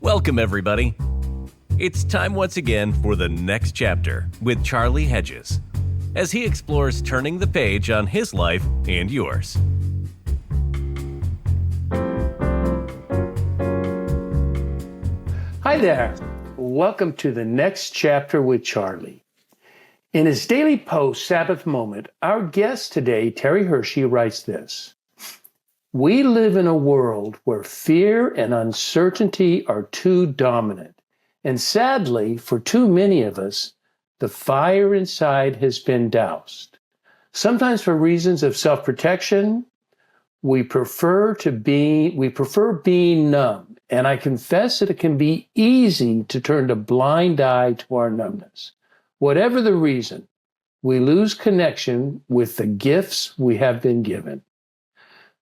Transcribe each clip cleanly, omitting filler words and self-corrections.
Welcome, everybody. It's time once again for the next chapter with Charlie Hedges, as he explores turning the page on his life and yours. Hi there. Welcome to the next chapter with Charlie. In his daily post, Sabbath Moment, our guest today, Terry Hershey, writes this. We live in a world where fear and uncertainty are too dominant. And sadly, for too many of us, the fire inside has been doused. Sometimes for reasons of self-protection, we prefer being numb. And I confess that it can be easy to turn a blind eye to our numbness. Whatever the reason, we lose connection with the gifts we have been given.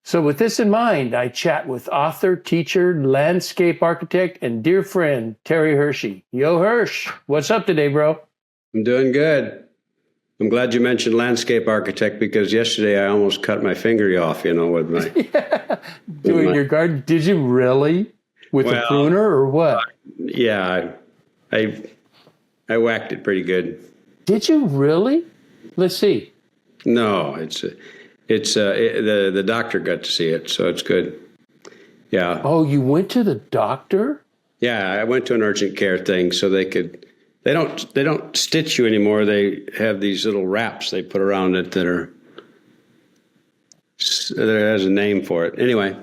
So with this in mind, I chat with author, teacher, landscape architect, and dear friend, Terry Hershey. Yo, Hersh, what's up today, bro? I'm doing good. I'm glad you mentioned landscape architect because yesterday I almost cut my finger off, with my... Doing your garden. Did you really? With a pruner or what? Yeah, I whacked it pretty good. Did you really? Let's see. No, the doctor got to see it, so it's good. Yeah. Oh, you went to the doctor? Yeah, I went to an urgent care thing, so they don't stitch you anymore. They have these little wraps they put around it that has a name for it. Anyway,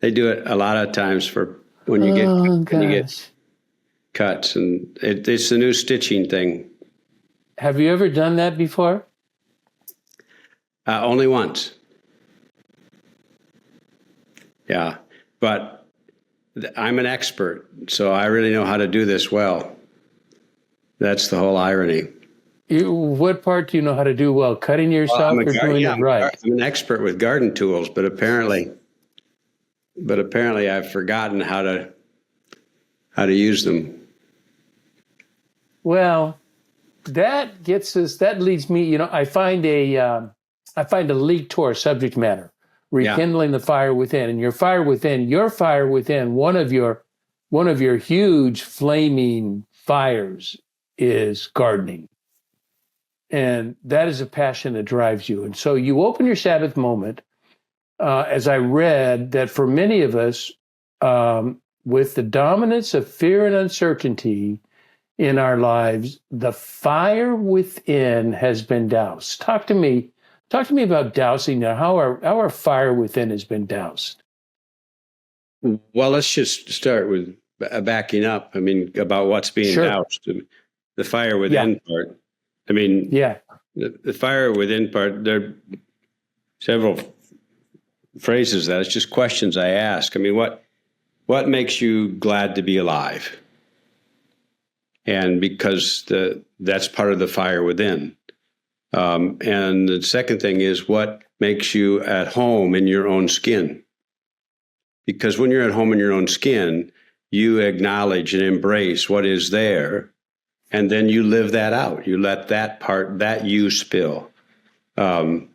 they do it a lot of times for when you get cuts, and it's the new stitching thing. Have you ever done that before? Only once. Yeah, but I'm an expert, so I really know how to do this well. That's the whole irony. What part do you know how to do well? Cutting yourself or doing it right? I'm an expert with garden tools, but apparently I've forgotten how to use them. Well, that leads me, I find a leak to our subject matter, rekindling the fire within. And your fire within, one of your huge flaming fires is gardening. And that is a passion that drives you. And so you open your Sabbath Moment, as I read, that for many of us, with the dominance of fear and uncertainty in our lives, the fire within has been doused. Talk to me about dousing now. How our fire within has been doused. Well, let's just start with backing up. About what's being doused. The fire within part. The fire within part, there are several phrases that it's just questions I ask. What makes you glad to be alive? And because that's part of the fire within. And the second thing is what makes you at home in your own skin. Because when you're at home in your own skin, you acknowledge and embrace what is there, and then you live that out. You let that part, that you spill. To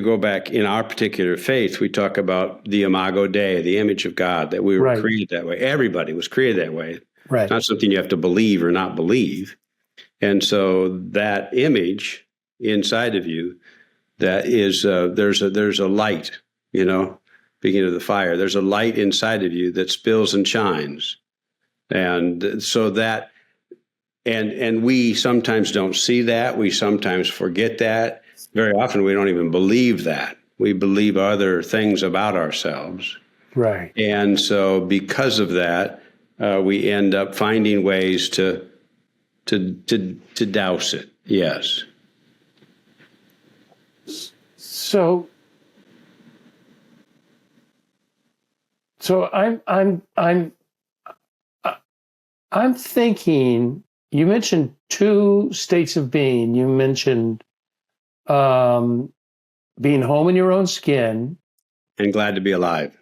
go back in our particular faith, we talk about the imago Dei, the image of God, that we were created that way. Everybody was created that way. Right. It's not something you have to believe or not believe. And so that image inside of you, that is, there's a light, speaking of the fire, there's a light inside of you that spills and shines. And so that, and we sometimes don't see that. We sometimes forget that. Very often we don't even believe that. We believe other things about ourselves. Right. And so because of that, we end up finding ways to douse it. Yes. So I'm thinking, you mentioned two states of being. You mentioned being home in your own skin. And glad to be alive.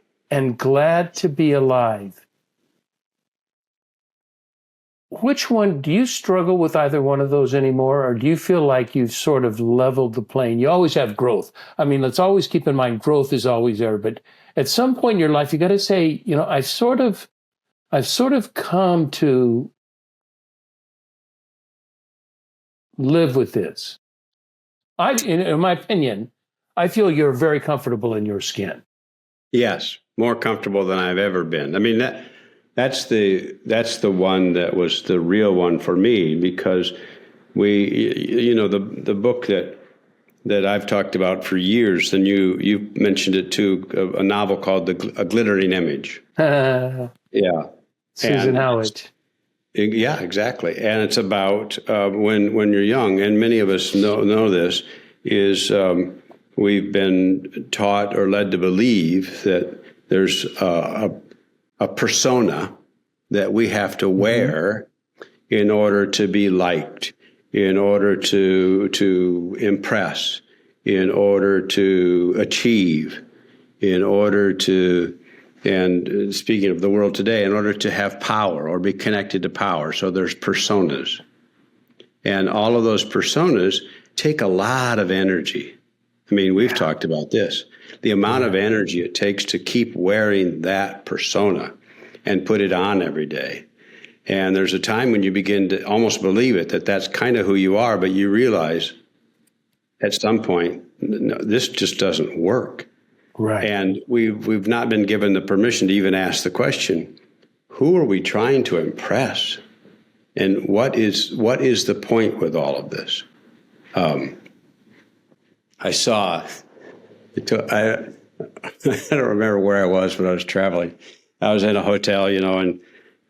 which one, do you struggle with either one of those anymore? Or do you feel like you've sort of leveled the plane? You always have growth. I mean, let's always keep in mind, growth is always there. But at some point in your life, you got to say, I've sort of come to live with this. In my opinion, I feel you're very comfortable in your skin. Yes, more comfortable than I've ever been. I mean, that's the one that was the real one for me, because the book that I've talked about for years, and you mentioned it too, a novel called A Glittering Image. Yeah. Susan Howard. Yeah, exactly. And it's about when you're young, and many of us know this, is we've been taught or led to believe that there's a persona that we have to wear in order to be liked, in order to impress, in order to achieve, in order to, and speaking of the world today, in order to have power or be connected to power. So there's personas. And all of those personas take a lot of energy. I mean, we've talked about this. The amount of energy it takes to keep wearing that persona and put it on every day. And there's a time when you begin to almost believe it, that that's kind of who you are, but you realize at some point, no, this just doesn't work. Right. And we've not been given the permission to even ask the question, who are we trying to impress? And what is the point with all of this? I saw, I don't remember where I was when I was traveling. I was in a hotel, and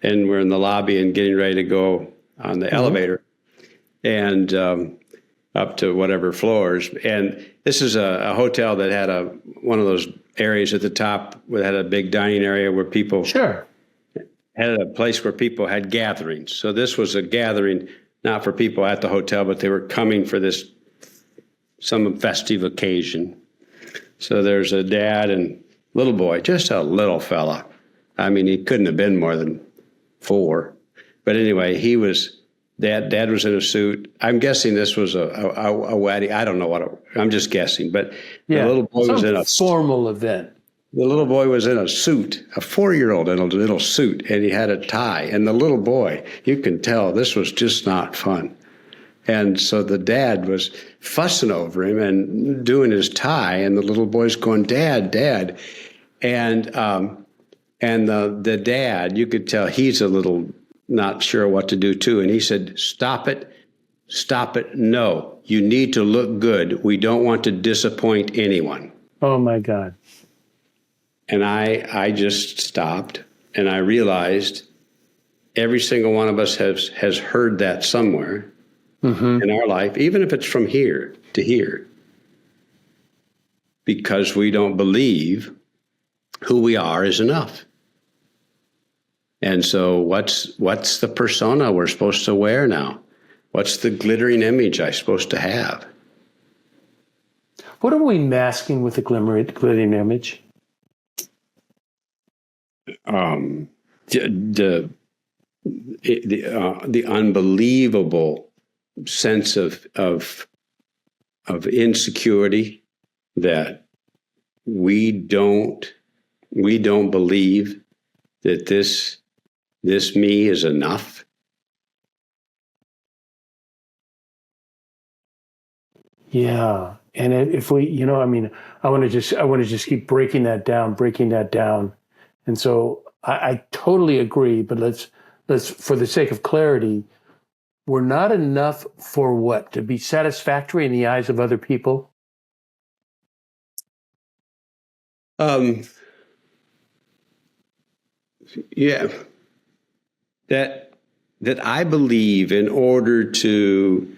we're in the lobby and getting ready to go on the elevator and up to whatever floors. And this is a hotel that had one of those areas at the top that had a big dining area where people had a place where people had gatherings. So this was a gathering, not for people at the hotel, but they were coming for some festive occasion. So there's a dad and little boy, just a little fella. I mean, he couldn't have been more than 4. But anyway, Dad was in a suit. I'm guessing this was a wedding. I don't know I'm just guessing. But the little boy was in a formal event. The little boy was in a suit, a 4-year-old in a little suit, and he had a tie. And the little boy, you can tell this was just not fun. And so the dad was fussing over him and doing his tie, and the little boy's going, Dad, Dad. And the dad, you could tell he's a little not sure what to do too. And he said, stop it, no, you need to look good. We don't want to disappoint anyone. Oh my God. And I just stopped, and I realized every single one of us has heard that somewhere in our life, even if it's from here to here, because we don't believe who we are is enough. And so what's the persona we're supposed to wear now? What's the glittering image I'm supposed to have? What are we masking with the glittering image? The unbelievable sense of insecurity that we don't believe that this me is enough. Yeah. And if we, I want to just keep breaking that down. And so I totally agree, but let's, for the sake of clarity, we're not enough for what? To be satisfactory in the eyes of other people? Yeah. That I believe in order to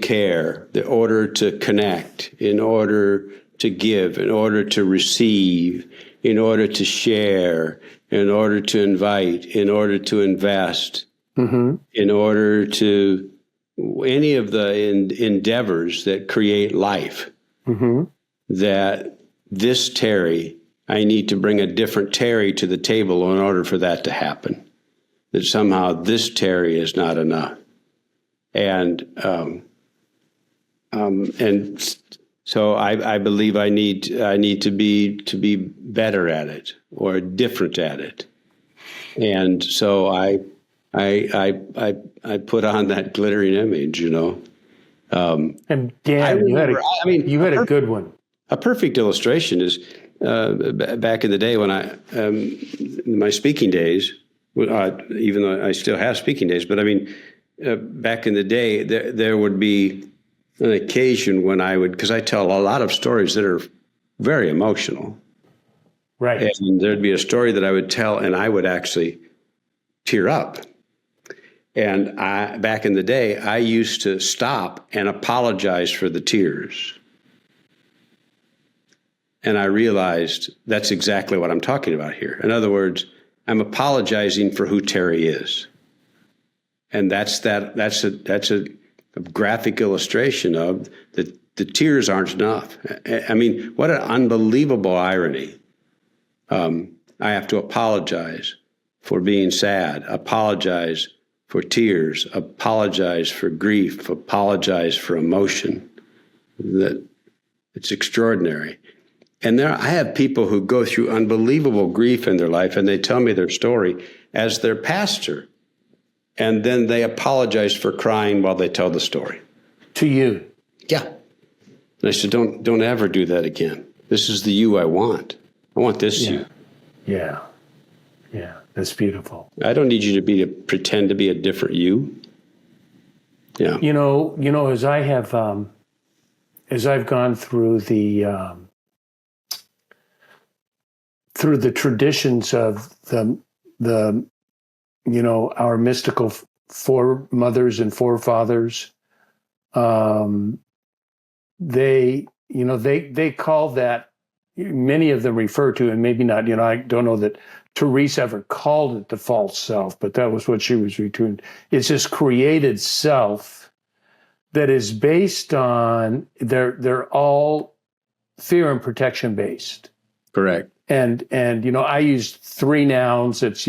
care, in order to connect, in order to give, in order to receive, in order to share, in order to invite, in order to invest, in order to any of the endeavors that create life, that this Terry, I need to bring a different Terry to the table in order for that to happen. that somehow this Terry is not enough. And so I believe I need to be better at it or different at it. And so I put on that glittering image, And Dan, you had a good one. A perfect illustration is back in the day when my speaking days, even though I still have speaking days, but I mean, back in the day, there would be an occasion when because I tell a lot of stories that are very emotional. Right. And there'd be a story that I would tell and I would actually tear up. And back in the day, I used to stop and apologize for the tears. And I realized that's exactly what I'm talking about here. In other words, I'm apologizing for who Terry is. And that's a graphic illustration of the tears aren't enough. I mean, what an unbelievable irony. I have to apologize for being sad, apologize for tears, apologize for grief, apologize for emotion. That it's extraordinary. And I have people who go through unbelievable grief in their life, and they tell me their story as their pastor. And then they apologize for crying while they tell the story. To you. Yeah. And I said, don't ever do that again. This is the you I want. I want this you. Yeah. Yeah. That's beautiful. I don't need you to pretend to be a different you. Yeah. As I have, as I've gone through the traditions of the our mystical foremothers and forefathers, they call that, many of them refer to, and maybe not, I don't know that Teresa ever called it the false self, but that was what she was referring to. It's this created self that is based on, they're all fear and protection based. Correct. And I used 3 nouns. It's,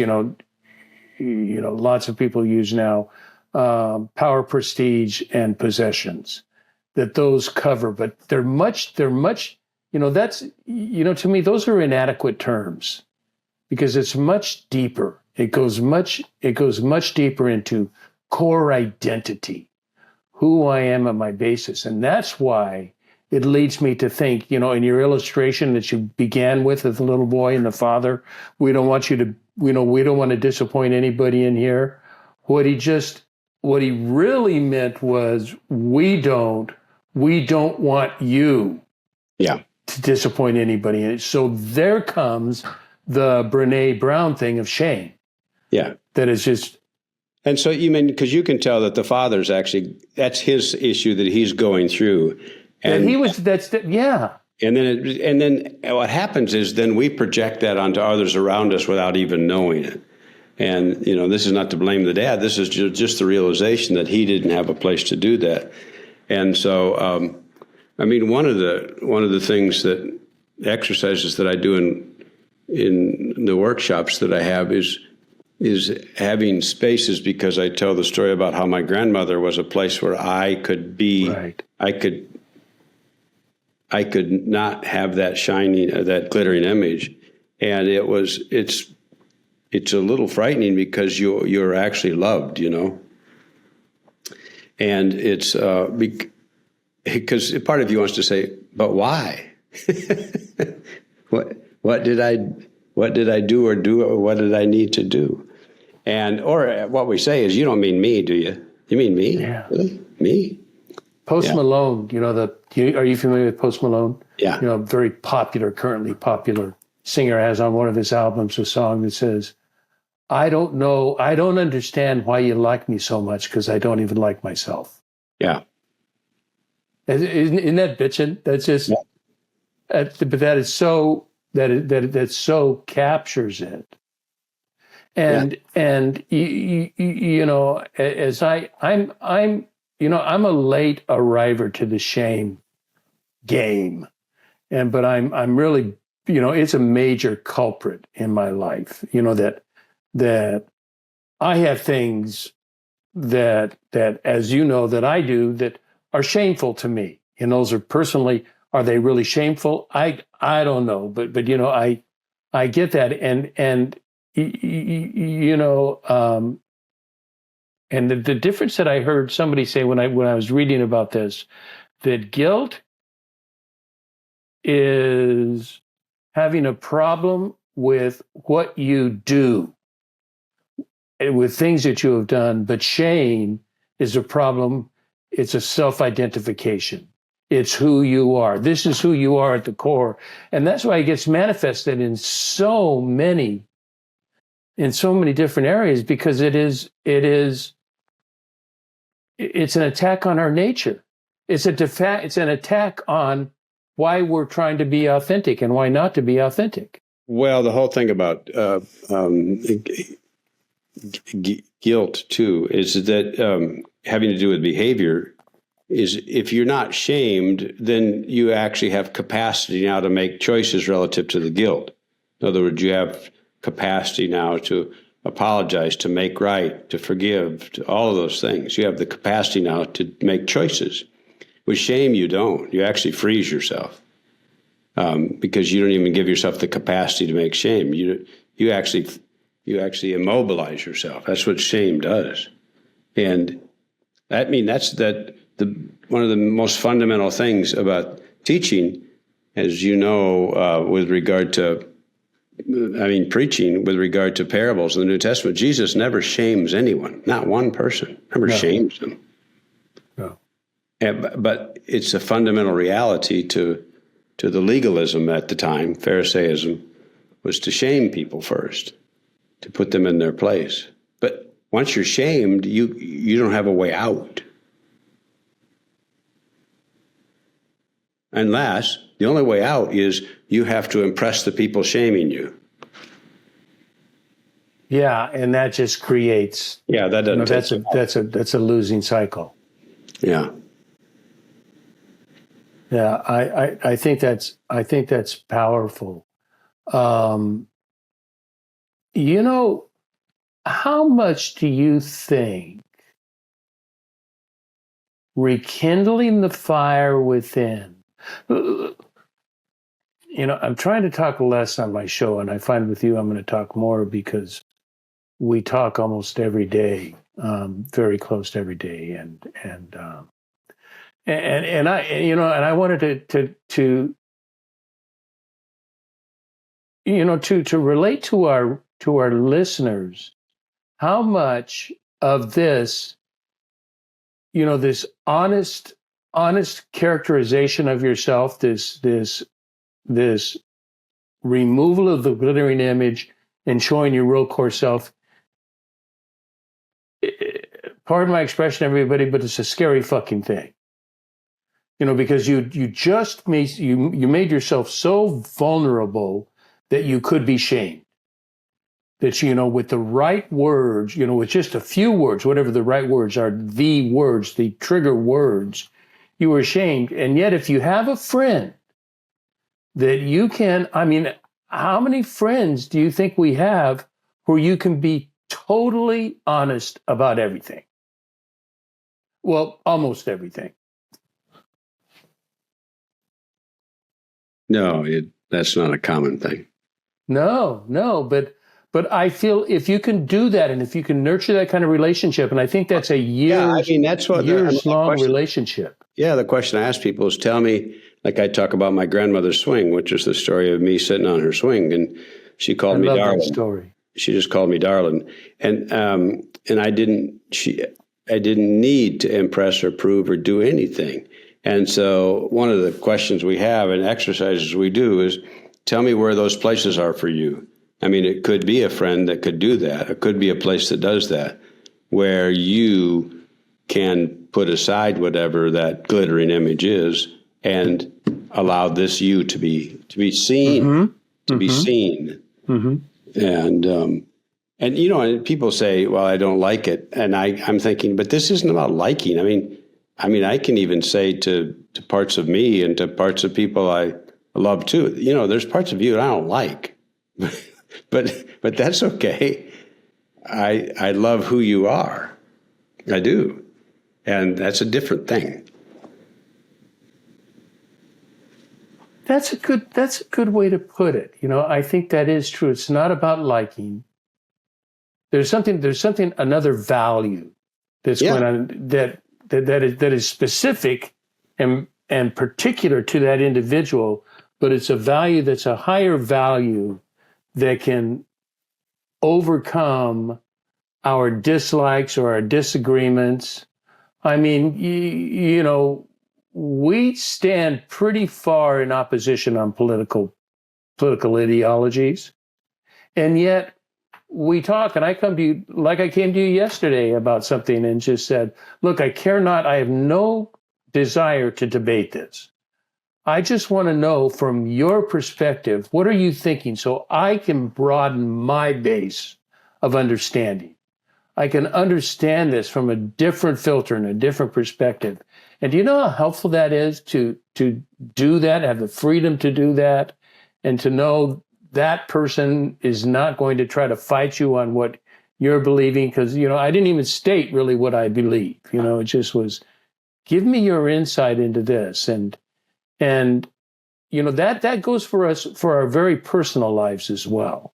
lots of people use now, power, prestige, and possessions, that those cover, but they're much, that's, to me, those are inadequate terms because it's much deeper. It goes much deeper into core identity, who I am at my basis. And that's why it leads me to think, in your illustration that you began with the little boy and the father, we don't want you to, we don't want to disappoint anybody in here. What he really meant was, we don't want you to disappoint anybody in it. So there comes the Brene Brown thing of shame. Yeah. That is just. And so because you can tell that the father's actually, that's his issue that he's going through. And he was, yeah. And then what happens is then we project that onto others around us without even knowing it. And, this is not to blame the dad. This is just the realization that he didn't have a place to do that. And so, one of the things that exercises that I do in the workshops that I have is having spaces, because I tell the story about how my grandmother was a place where I could be, right. I could not have that shining, that glittering image. And it's a little frightening because you're actually loved, and it's because part of you wants to say, but why? What did I do, or what did I need to do? Or what we say is, you don't mean me, do you? You mean me? Yeah. Really? Me? Post Malone, are you familiar with Post Malone? Yeah. Currently popular singer, has on one of his albums a song that says, I don't understand why you like me so much, because I don't even like myself. Yeah. Isn't that bitchin'? That's just, but that is so, that so captures it. And as I'm a late arriver to the shame game, but I'm really, it's a major culprit in my life. That I have things that as you know that I do that are shameful to me. And those are personally, are they really shameful? I don't know, but you know, I get that, and you know, and the difference that I heard somebody say when I was reading about this, that guilt is having a problem with what you do, with things that you have done, but shame is a problem. It's a self-identification. It's who you are. This is who you are at the core. And that's why it gets manifested in so many different areas, because it's an attack on our nature. It's an attack on why we're trying to be authentic and why not to be authentic. Well, the whole thing about guilt too is that having to do with behavior is, if you're not shamed, then you actually have capacity now to make choices relative to the guilt. In other words, you have capacity now to apologize, to make right, to forgive, to all of those things. You have the capacity now to make choices. With shame, you don't. You actually freeze yourself because you don't even give yourself the capacity to make shame. You actually immobilize yourself. That's what shame does, and that's one of the most fundamental things about teaching, as you know, with regard to, preaching with regard to parables in the New Testament. Jesus never shames anyone, not one person, never shames them. No. But it's a fundamental reality to the legalism at the time, Pharisaism, was to shame people first, to put them in their place. But once you're shamed, you don't have a way out. Unless the only way out is you have to impress the people shaming you. Yeah, and that just creates. Yeah, that doesn't. That's a losing cycle. Yeah. Yeah, I think that's powerful. You know, how much do you think rekindling the fire within? You know, I'm trying to talk less on my show, and I find with you I'm going to talk more because we talk almost every day, very close to every day, and I, you know, and I wanted to you know, to relate to our listeners how much of this, you know, this honest characterization of yourself, this removal of the glittering image and showing your real core self. Pardon my expression, everybody, but it's a scary fucking thing. You know, because you made yourself so vulnerable that you could be shamed. That, you know, with the right words, you know, with just a few words, whatever the right words are, the words, the trigger words, you were ashamed. And yet, if you have a friend that you can, how many friends do you think we have where you can be totally honest about everything? Well, almost everything. No, that's not a common thing. No, but I feel if you can do that and if you can nurture that kind of relationship, and I think that's a years-long relationship. Yeah, the question I ask people is, tell me, like I talk about my grandmother's swing, which is the story of me sitting on her swing, and she called me darling. That story. She just called me darling, and I didn't need to impress or prove or do anything. And so one of the questions we have and exercises we do is, tell me where those places are for you. I mean, it could be a friend that could do that. It could be a place that does that, where you can put aside whatever that glittering image is and allow this you to be seen, be seen. Mm-hmm. And you know, and people say, well, I don't like it. And I'm thinking, but this isn't about liking. I mean, I can even say to parts of me and to parts of people I love too, you know, there's parts of you that I don't like, but that's okay. I love who you are. I do. And that's a different thing. That's a good way to put it. I think that is true. It's not about liking. There's another value that's going on that is specific and particular to that individual, but it's a value that's a higher value that can overcome our dislikes or our disagreements. I mean, we stand pretty far in opposition on political ideologies, and yet we talk, and I come to you like I came to you yesterday about something and just said, look, I care not, I have no desire to debate this. I just want to know from your perspective, what are you thinking so I can broaden my base of understanding. I can understand this from a different filter and a different perspective. And do you know how helpful that is to do that, have the freedom to do that, and to know that person is not going to try to fight you on what you're believing? Because, I didn't even state really what I believe. It just was, give me your insight into this. And that goes for us, for our very personal lives as well.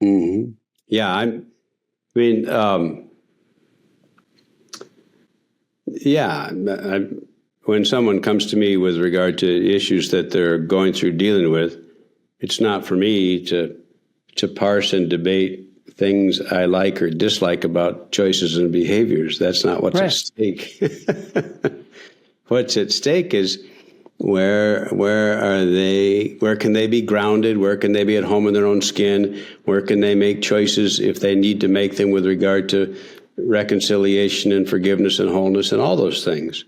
Mm-hmm. Yeah, when someone comes to me with regard to issues that they're going through dealing with, it's not for me to parse and debate things I like or dislike about choices and behaviors. That's not what's at stake. What's at stake is where are they? Where can they be grounded? Where can they be at home in their own skin? Where can they make choices if they need to make them with regard to reconciliation and forgiveness and wholeness and all those things?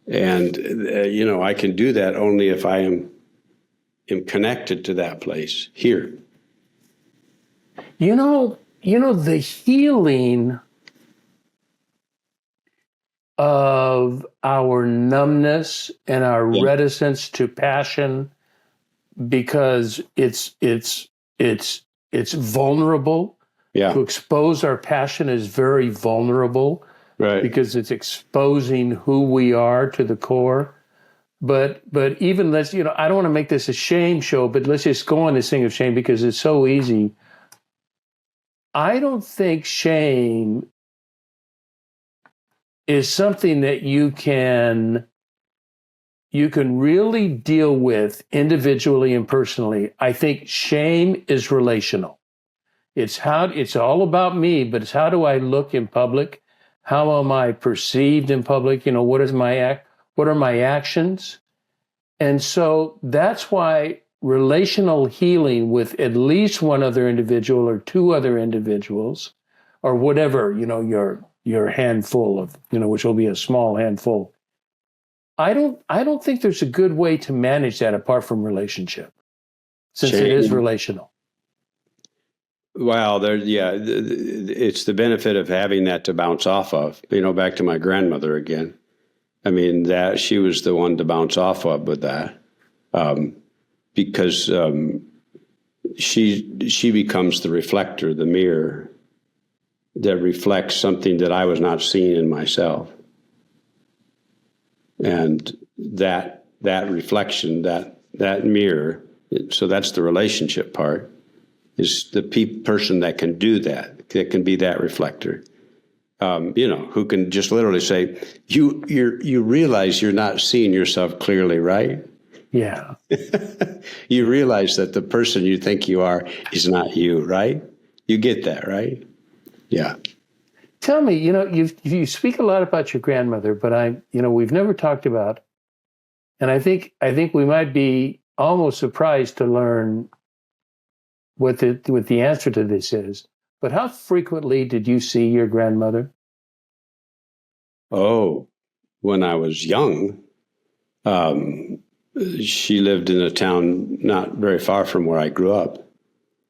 And I can do that only if I am connected to that place here. The healing of our numbness and our reticence to passion, because it's vulnerable. Yeah. To expose our passion is very vulnerable, right? Because it's exposing who we are to the core. But even let's, I don't want to make this a shame show, but let's just go on this thing of shame because it's so easy. I don't think shame is something that you can really deal with individually and personally. I think shame is relational. It's all about me, but it's how do I look in public? How am I perceived in public? What are my actions? And so that's why relational healing with at least one other individual or two other individuals, or whatever, your handful of, which will be a small handful. I don't think there's a good way to manage that apart from relationship, since it is relational. Well, it's the benefit of having that to bounce off of. Back to my grandmother again. I mean, that she was the one to bounce off of with that, because she becomes the reflector, the mirror that reflects something that I was not seeing in myself, and that reflection, that mirror. So that's the relationship part. Is the person that can do that can be that reflector. Who can just literally say, you realize you're not seeing yourself clearly, right? Yeah. You realize that the person you think you are is not you, right? You get that, right? Yeah. Tell me, you speak a lot about your grandmother, but we've never talked about, and I think we might be almost surprised to learn what the answer to this is. But how frequently did you see your grandmother? Oh, when I was young, she lived in a town not very far from where I grew up.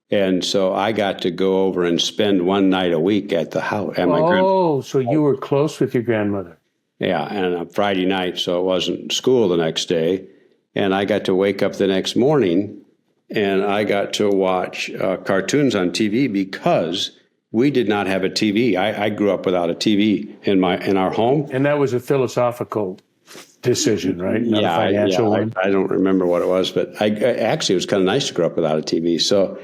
And so I got to go over and spend one night a week at the house. So you were close with your grandmother. Yeah, and on Friday night, so it wasn't school the next day. And I got to wake up the next morning and I got to watch cartoons on TV because we did not have a TV. I grew up without a TV in our home, and that was a philosophical decision, right? Not a financial one. I don't remember what it was, but actually it was kind of nice to grow up without a TV. So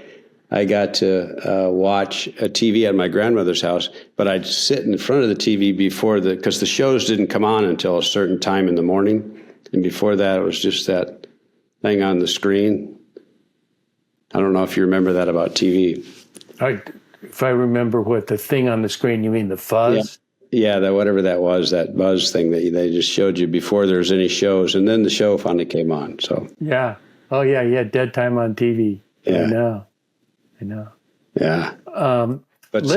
I got to watch a TV at my grandmother's house, but I'd sit in front of the TV because the shows didn't come on until a certain time in the morning, and before that it was just that thing on the screen. I don't know if you remember that about TV. If I remember what the thing on the screen, you mean the fuzz? Yeah, whatever that was, that buzz thing that they just showed you before there was any shows, and then the show finally came on. So yeah, oh yeah, dead time on TV. Yeah, I know. Yeah, but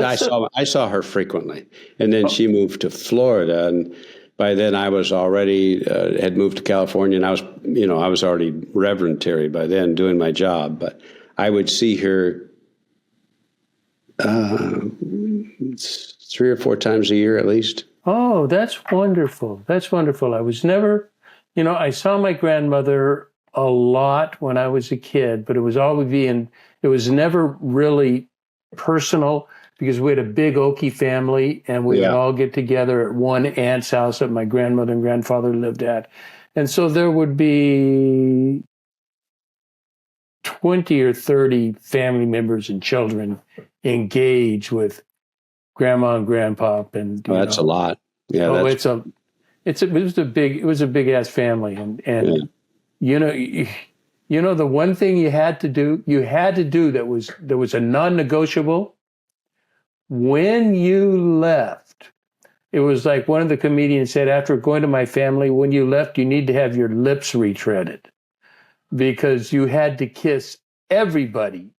I saw her frequently, and then she moved to Florida, and by then I was already had moved to California, and I was already Reverend Terry by then doing my job, but I would see her 3 or 4 times a year at least. Oh, that's wonderful. That's wonderful. I was never, I saw my grandmother a lot when I was a kid, but it was never really personal because we had a big Okie family and we would all get together at one aunt's house that my grandmother and grandfather lived at. And so there would be 20 or 30 family members and children engage with grandma and grandpa, and that's a lot. Yeah, it was a big ass family, and the one thing you had to do that was a non-negotiable. When you left, it was like one of the comedians said, after going to my family, when you left, you need to have your lips retreaded because you had to kiss everybody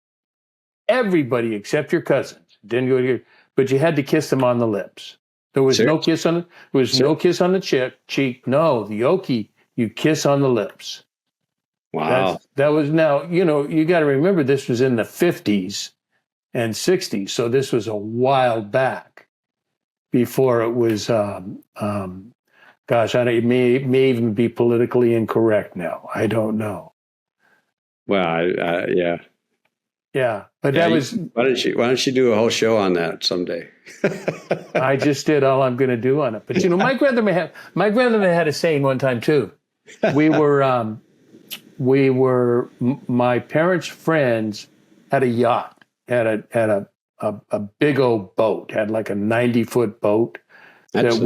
except your cousins. Didn't go to but you had to kiss them on the lips. There was no kiss on the cheek. No, the Okie, you kiss on the lips. Wow. That was now, you got to remember this was in the 50s and 60s. So this was a while back before it was, it may even be politically incorrect now. I don't know. Well, yeah. Yeah, but that was. Why don't you do a whole show on that someday? I just did all I'm going to do on it. But my grandmother had a saying one time too. We were my parents' friends had a yacht, had a big old boat, had like a 90-foot boat. That's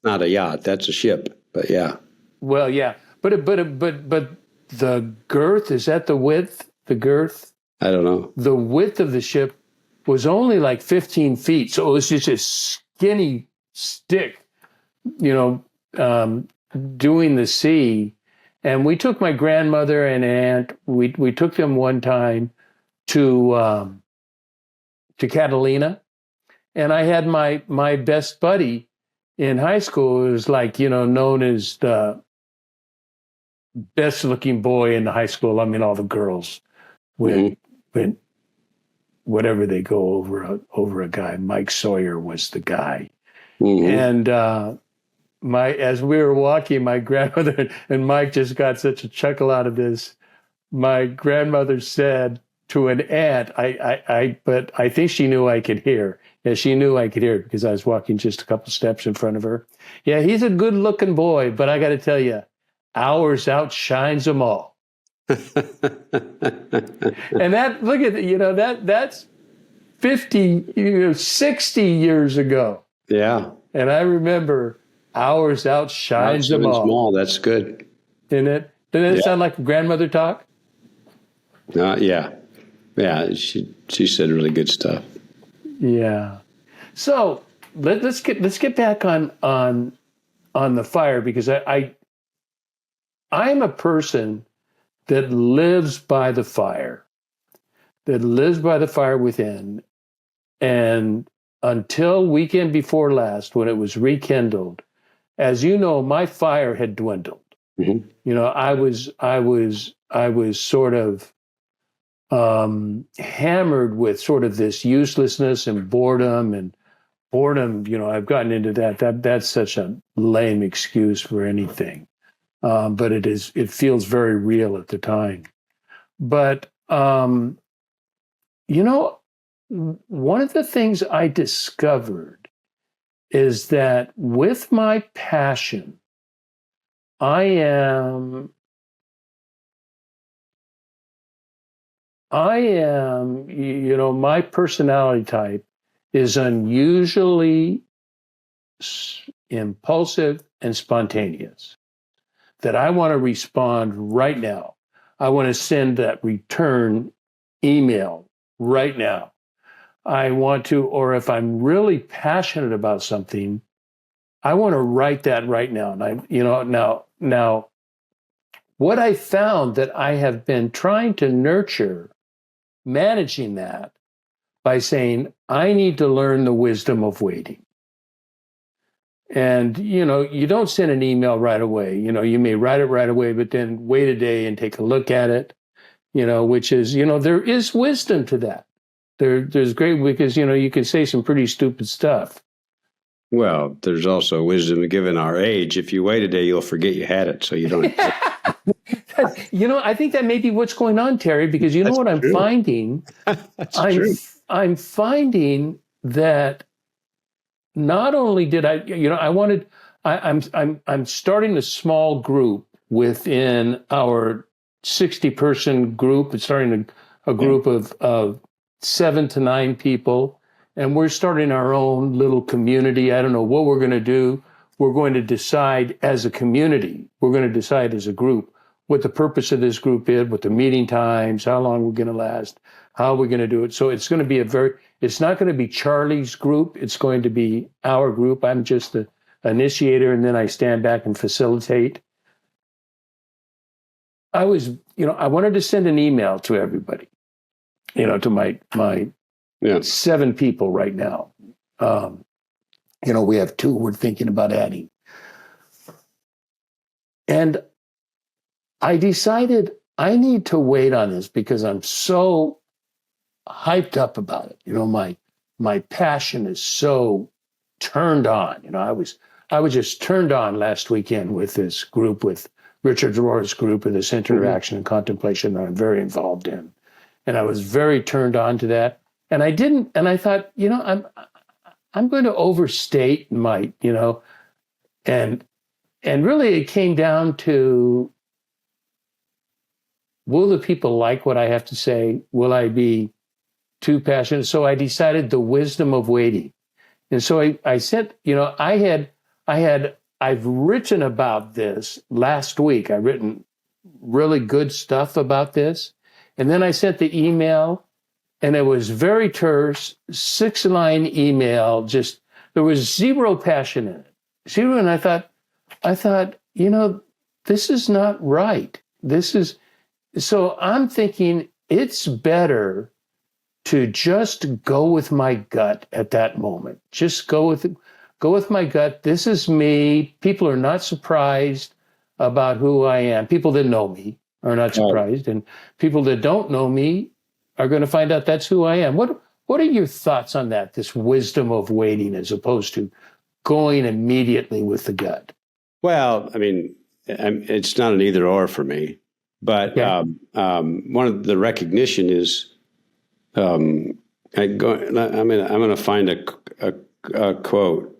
not a yacht. That's a ship. But yeah. Well, yeah, but the girth, is that the width? The girth. I don't know. The width of the ship was only like 15 feet. So it was just a skinny stick, doing the sea. And we took my grandmother and aunt, we took them one time to Catalina. And I had my best buddy in high school. It was like, known as the best looking boy in the high school. I mean, all the girls went whatever they go over a guy. Mike Sawyer was the guy. Mm-hmm. And as we were walking, my grandmother and Mike just got such a chuckle out of this. My grandmother said to an aunt, but I think she knew I could hear. Yeah, she knew I could hear it because I was walking just a couple steps in front of her. Yeah, he's a good looking boy, but I got to tell you, ours outshines them all. And that, look at that's 50, 60 years ago. Yeah. And I remember ours outshines them all. Small. That's good. Isn't it? Doesn't it sound like grandmother talk? Yeah. Yeah. She said really good stuff. Yeah. So let's get back on the fire, because I'm a person that lives by the fire within. And until weekend before last, when it was rekindled, as you know, my fire had dwindled. Mm-hmm. I was sort of hammered with sort of this uselessness and boredom. I've gotten into that. That's such a lame excuse for anything. But it feels very real at the time. But You know, one of the things I discovered is that with my passion, I am, my personality type is unusually impulsive and spontaneous, that I want to respond right now. I want to send that return email right now. I want to, or if I'm really passionate about something, I want to write that right now. And now, what I found that I have been trying to nurture, managing that by saying, I need to learn the wisdom of waiting. And, you don't send an email right away. You may write it right away, but then wait a day and take a look at it, which is, there is wisdom to that. There's great, because, you can say some pretty stupid stuff. Well, there's also wisdom given our age. If you wait a day, you'll forget you had it. So you don't. I think that may be what's going on, Terry, because That's what I'm true. finding, I'm finding that not only did I'm starting a small group within our 60-person group. It's starting a group of 7 to 9 people, and we're starting our own little community. I don't know what we're going to do. We're going to decide as a community. We're going to decide as a group what the purpose of this group is, what the meeting times, how long we're going to last, how we're going to do it. So it's going to be it's not going to be Charlie's group. It's going to be our group. I'm just the initiator, and then I stand back and facilitate. I wanted to send an email to everybody, to my 7 people right now. We have 2 we're thinking about adding. And I decided I need to wait on this because I'm so hyped up about it. My passion is so turned on. I was just turned on last weekend with this group, with Richard Rohr's group, and this interaction and contemplation that I'm very involved in. And I was very turned on to that. And I thought, I'm going to overstate my, and really it came down to, will the people like what I have to say? Will I be too passionate? So I decided the wisdom of waiting. And so I said, I've written about this last week. I've written really good stuff about this. And then I sent the email, and it was very terse, 6-line email. Just, there was zero passion in it. Zero. And I thought, this is not right. So I'm thinking it's better to just go with my gut at that moment. Just go with my gut. This is me. People are not surprised about who I am. People that know me are not surprised, and people that don't know me are going to find out that's who I am. What are your thoughts on that? This wisdom of waiting as opposed to going immediately with the gut. Well, I mean, it's not an either or for me, but one of the recognition is I'm going to find a quote.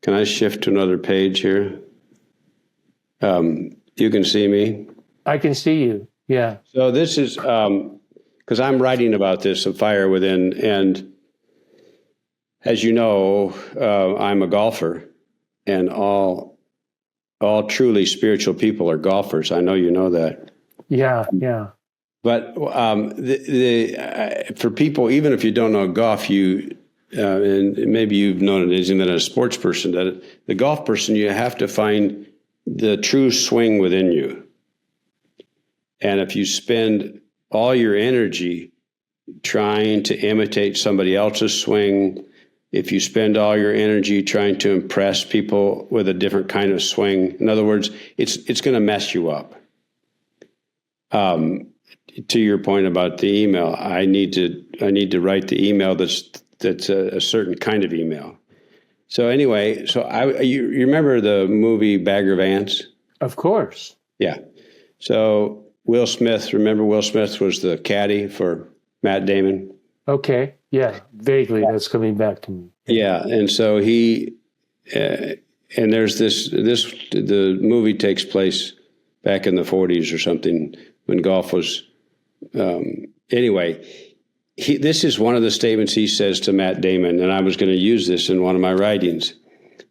Can I shift to another page here? You can see me. I can see you. Yeah. So this is because I'm writing about this, a fire within, and as you know, I'm a golfer, and all truly spiritual people are golfers. I know you know that. Yeah, yeah. But for people, even if you don't know golf, and maybe you've known it isn't a sports person, that the golf person, you have to find the true swing within you. And if you spend all your energy trying to imitate somebody else's swing, if you spend all your energy trying to impress people with a different kind of swing, in other words, it's going to mess you up. To your point about the email, I need to write the email that's a certain kind of email. So anyway, you remember the movie Bagger Vance? Of course. Yeah. So Will Smith, remember Will Smith was the caddy for Matt Damon? Okay, yeah, vaguely that's coming back to me. Yeah, and so he, and there's the movie takes place back in the 40s or something when golf was, anyway, this is one of the statements he says to Matt Damon, and I was going to use this in one of my writings.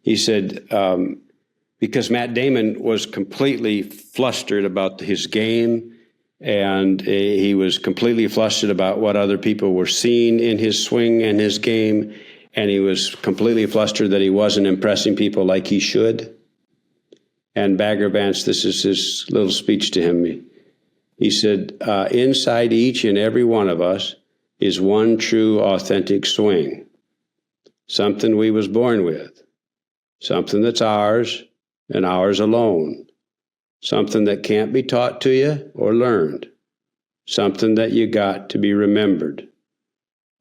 He said, because Matt Damon was completely flustered about his game, and he was completely flustered about what other people were seeing in his swing and his game, and he was completely flustered that he wasn't impressing people like he should. And Bagger Vance, this is his little speech to him. He said, inside each and every one of us is one true, authentic swing, something we was born with, something that's ours and ours alone, something that can't be taught to you or learned, something that you got to be remembered.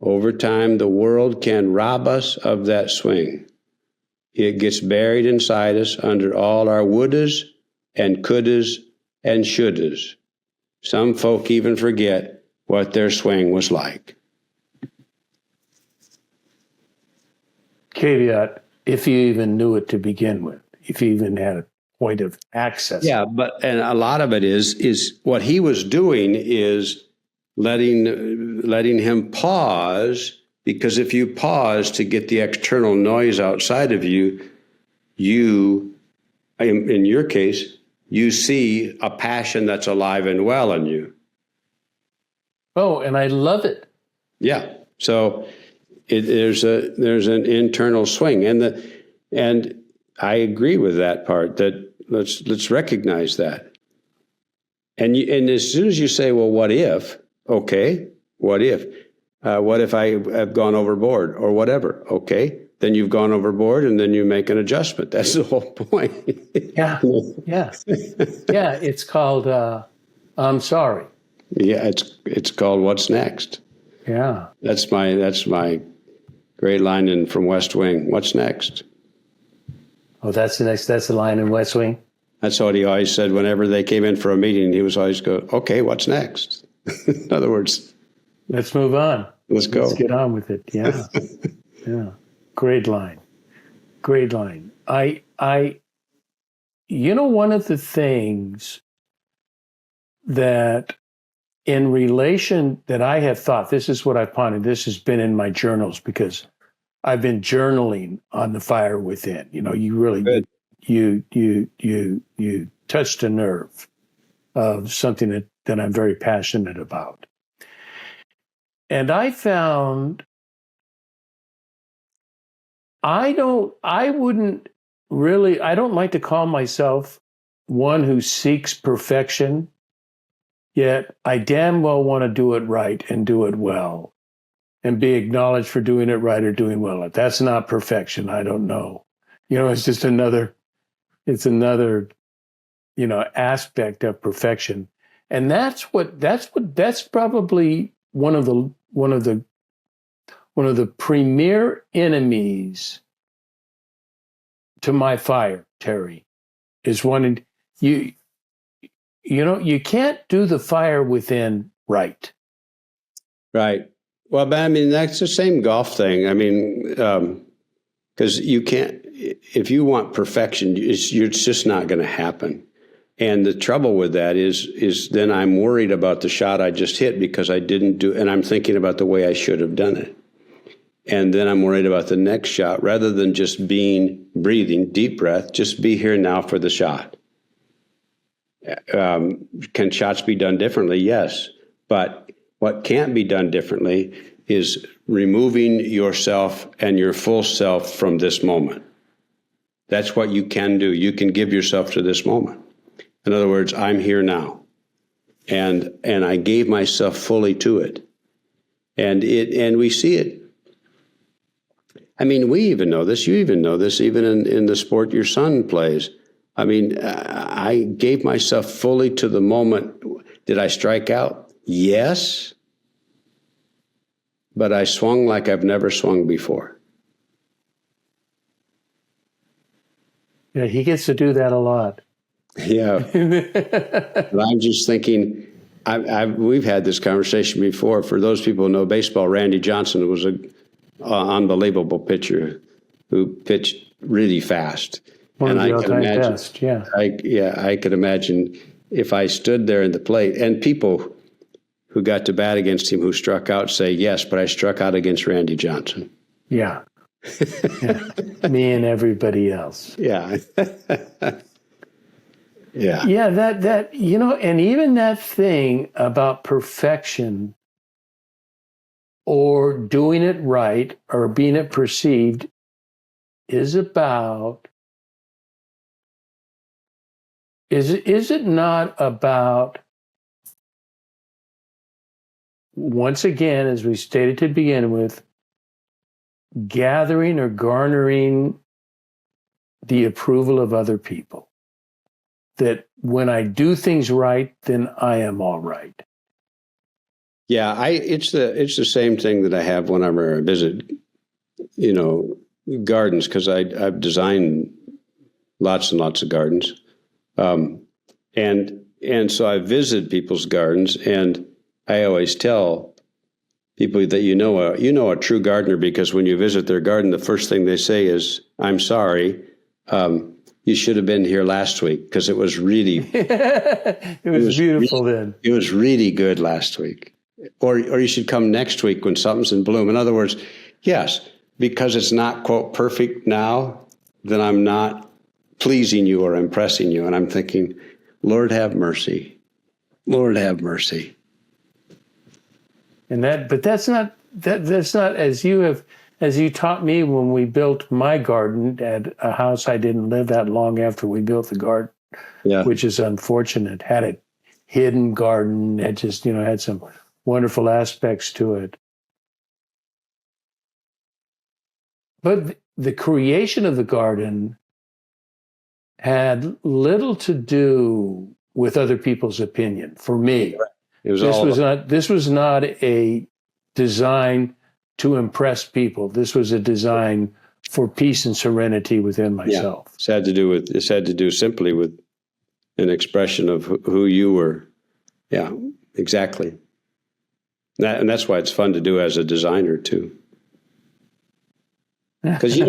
Over time, the world can rob us of that swing. It gets buried inside us under all our wouldas and couldas and shouldas. Some folk even forget what their swing was like. Caveat, if you even knew it to begin with, if you even had a point of access. Yeah, and a lot of it is what he was doing is letting him pause, because if you pause to get the external noise outside of you, in your case, you see a passion that's alive and well in you. Oh, and I love it. Yeah. So there's an internal swing, and I agree with that part. That let's recognize that. And as soon as you say, well, what if? Okay, what if? What if I have gone overboard or whatever? Okay, then you've gone overboard, and then you make an adjustment. That's the whole point. Yeah. It's called I'm sorry. Yeah, it's called What's Next. Yeah, that's my great line from West Wing. What's next? Oh, that's the next. That's the line in West Wing. That's what he always said whenever they came in for a meeting. He was always go, okay, what's next? In other words, let's move on. Let's go. Let's get on with it. Yeah. Yeah. Great line. Great line. One of the things that in relation that I have thought, this is what I've pondered, this has been in my journals because I've been journaling on the fire within. You really, Good. you touched a nerve of something that I'm very passionate about. And I found I don't like to call myself one who seeks perfection, yet I damn well want to do it right and do it well and be acknowledged for doing it right or doing well. If that's not perfection, I don't know. It's just another aspect of perfection. And that's probably one of the premier enemies to my fire, Terry, is wanting you can't do the fire within right. Right. Well, but I mean, that's the same golf thing. I mean, because you can't, if you want perfection, it's just not going to happen. And the trouble with that is then I'm worried about the shot I just hit because I didn't do, and I'm thinking about the way I should have done it. And then I'm worried about the next shot rather than just breathing, deep breath, just be here now for the shot. Can shots be done differently? Yes. But what can't be done differently is removing yourself and your full self from this moment. That's what you can do. You can give yourself to this moment. In other words, I'm here now. And I gave myself fully to it. And we see it. I mean, we even know this. You even know this, even in the sport your son plays. I mean, I gave myself fully to the moment. Did I strike out? Yes. But I swung like I've never swung before. Yeah, he gets to do that a lot. Yeah. But I'm just thinking, we've had this conversation before. For those people who know baseball, Randy Johnson was an unbelievable pitcher who pitched really fast. One of the all-time best, yeah. I could imagine if I stood there in the plate, and people who got to bat against him who struck out say, yes, but I struck out against Randy Johnson. Yeah. Yeah. Me and everybody else. Yeah. Yeah. Yeah, that and even that thing about perfection or doing it right or being it perceived is about, is it not about, once again, as we stated to begin with, gathering or garnering the approval of other people? That when I do things right, then I am all right. Yeah, it's the same thing that I have whenever I visit, gardens, because I've designed lots and lots of gardens, and so I visit people's gardens, and I always tell people that you know a true gardener, because when you visit their garden, the first thing they say is, "I'm sorry, you should have been here last week because it was really it was beautiful then. It was really good last week, or you should come next week when something's in bloom." In other words, yes, because it's not, quote, perfect now, then I'm not pleasing you or impressing you. And I'm thinking, Lord have mercy, Lord have mercy. And that's not as you taught me when we built my garden at a house I didn't live that long after we built the garden, which is unfortunate. Had a hidden garden. It just, had some wonderful aspects to it. But the creation of the garden had little to do with other people's opinion for me. This was not a design to impress people. This was a design for peace and serenity within myself. Yeah. It's had to do simply with an expression of who you were. Yeah, exactly. And that's why it's fun to do as a designer too. Because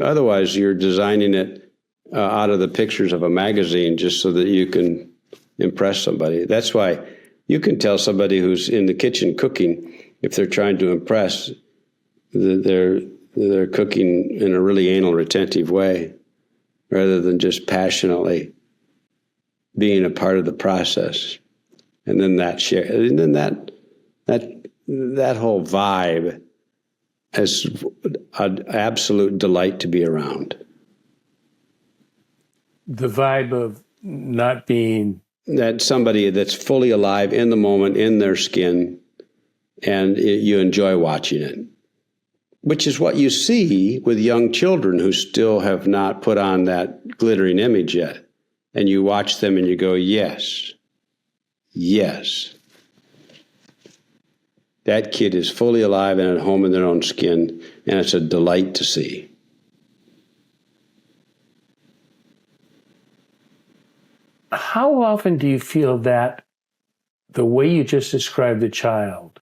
otherwise you're designing it out of the pictures of a magazine just so that you can impress somebody. That's why you can tell somebody who's in the kitchen cooking, if they're trying to impress, that they're cooking in a really anal retentive way, rather than just passionately being a part of the process. And then that whole vibe is an absolute delight to be around. The vibe of not being... That somebody that's fully alive in the moment, in their skin, and you enjoy watching it, which is what you see with young children who still have not put on that glittering image yet. And you watch them and you go, yes, yes. That kid is fully alive and at home in their own skin, and it's a delight to see. How often do you feel that the way you just described the child,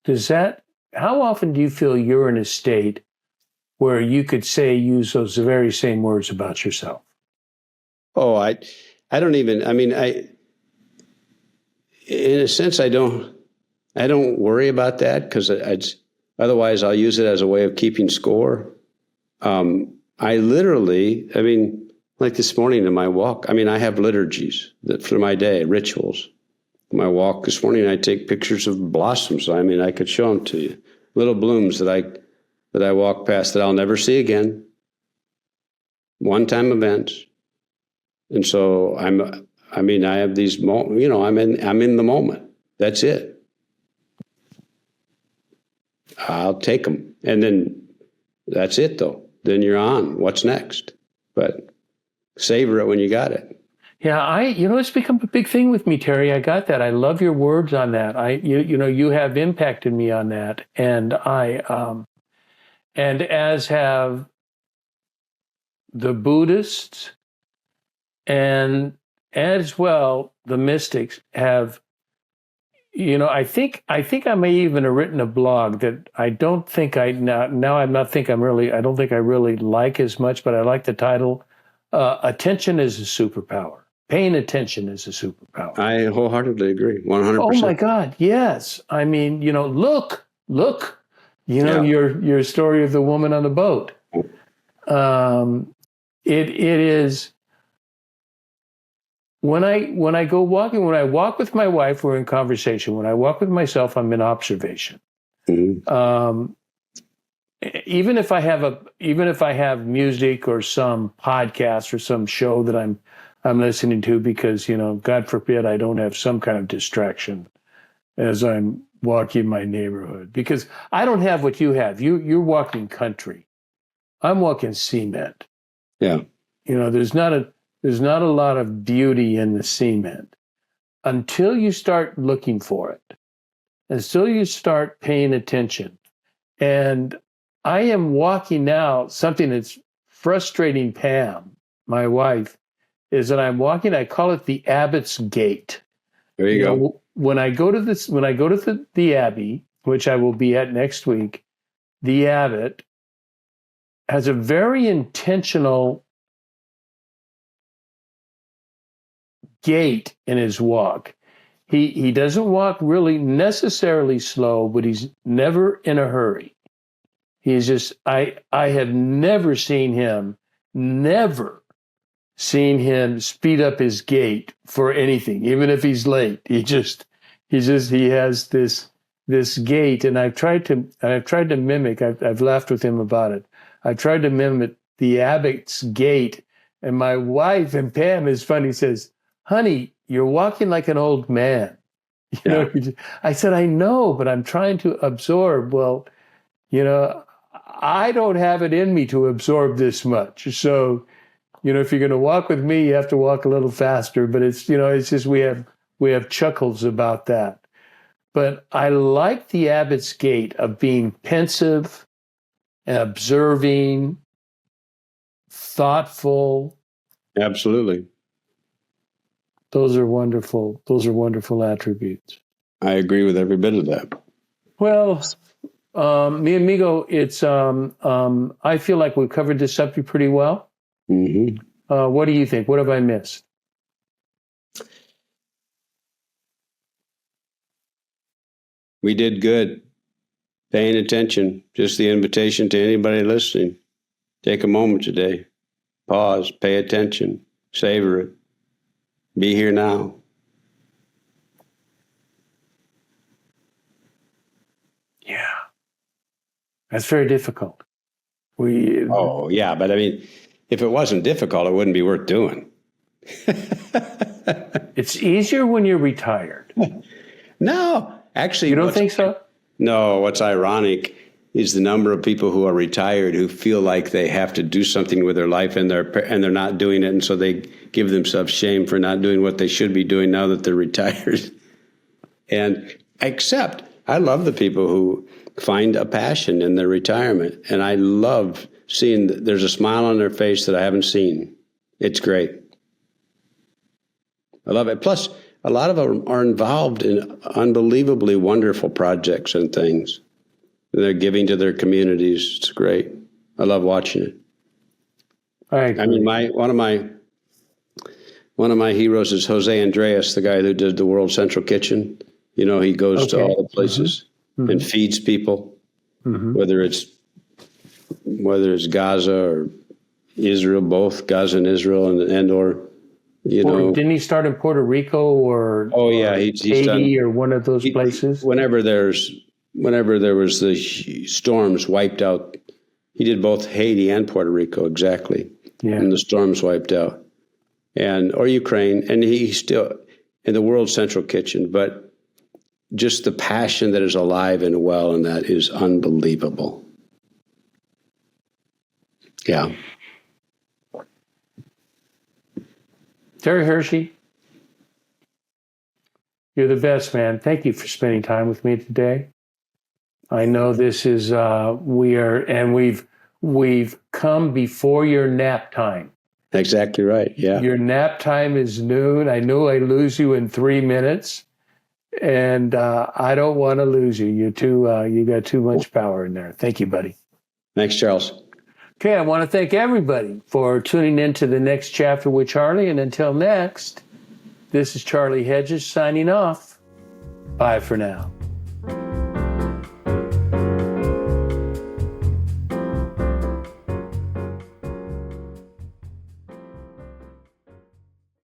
how often do you feel you're in a state where you could use those very same words about yourself? Oh, I don't even, in a sense, I don't worry about that, because otherwise I'll use it as a way of keeping score. I literally, like this morning in my walk, I have liturgies for my day, rituals. My walk this morning, I take pictures of blossoms. I could show them to you. Little blooms that I walk past that I'll never see again. One-time events. And so I have these moments, I'm in the moment. That's it. I'll take them. And then that's it, though. Then you're on. What's next? But savor it when you got it. Yeah, it's become a big thing with me, Terry. I got that. I love your words on that. You have impacted me on that, and and as have the Buddhists And as well, the mystics have, I think I may even have written a blog that I don't think I don't think I really like as much, but I like the title, Attention is a Superpower. Paying attention is a superpower. I wholeheartedly agree, 100%. Oh my God, yes. I mean, look, your story of the woman on the boat. It is when I go walking, when I walk with my wife, we're in conversation. When I walk with myself, I'm in observation. Mm-hmm. Even if I have music or some podcast or some show that I'm listening to, because, God forbid I don't have some kind of distraction as I'm walking my neighborhood, because I don't have what you have. You're walking country. I'm walking cement. Yeah. There's not a lot of beauty in the cement until you start looking for it, until you start paying attention. And I am walking now, something that's frustrating Pam, my wife, is that I'm walking, I call it the Abbot's Gate. There you go. When I go to the Abbey, which I will be at next week, the Abbot has a very intentional gait in his walk. He doesn't walk really necessarily slow, but he's never in a hurry. He's just, I have never seen him speed up his gait for anything, even if he's late. He has this gait, and I've tried to mimic. I've laughed with him about it. I've tried to mimic the Abbot's gait, and my wife and Pam is funny, says, "Honey, you're walking like an old man." I said, "I know, but I'm trying to absorb." Well, I don't have it in me to absorb this much. So, if you're going to walk with me, you have to walk a little faster. But it's just we have chuckles about that. But I like the Abbot's Gate of being pensive, observing, thoughtful. Absolutely. Those are wonderful attributes. I agree with every bit of that. Well, mi amigo, it's I feel like we've covered this subject pretty well. Mm-hmm. What do you think? What have I missed? We did good. Paying attention. Just the invitation to anybody listening. Take a moment today. Pause. Pay attention. Savor it. Be here now. Yeah. That's very difficult. Yeah, but I mean, if it wasn't difficult, it wouldn't be worth doing. It's easier when you're retired. No, actually. You don't think so? No, what's ironic is the number of people who are retired who feel like they have to do something with their life and they're not doing it, and so they give themselves shame for not doing what they should be doing now that they're retired. And except I love the people who find a passion in their retirement, and I love seeing that there's a smile on their face that I haven't seen. It's great. I love it. Plus, a lot of them are involved in unbelievably wonderful projects and things. They're giving to their communities. It's great. I love watching it. I mean, one of my heroes is Jose Andreas, the guy who did the World Central Kitchen. He goes to all the places and feeds people, whether it's Gaza or Israel, both Gaza and Israel, or didn't he start in Puerto Rico or he's Haiti done, or one of those places? Whenever there was the storms wiped out, he did both Haiti and Puerto Rico, exactly. Yeah. And the storms wiped out, or Ukraine, and he's still in the World Central Kitchen. But just the passion that is alive and well in that is unbelievable. Yeah. Terry Hershey, you're the best, man. Thank you for spending time with me today. I know this is we've come before your nap time. Exactly right. Yeah. Your nap time is noon. I know I lose you in 3 minutes, and I don't want to lose you. You got too much power in there. Thank you, buddy. Thanks, Charles. Okay, I want to thank everybody for tuning in to the next chapter with Charlie. And until next, this is Charlie Hedges signing off. Bye for now.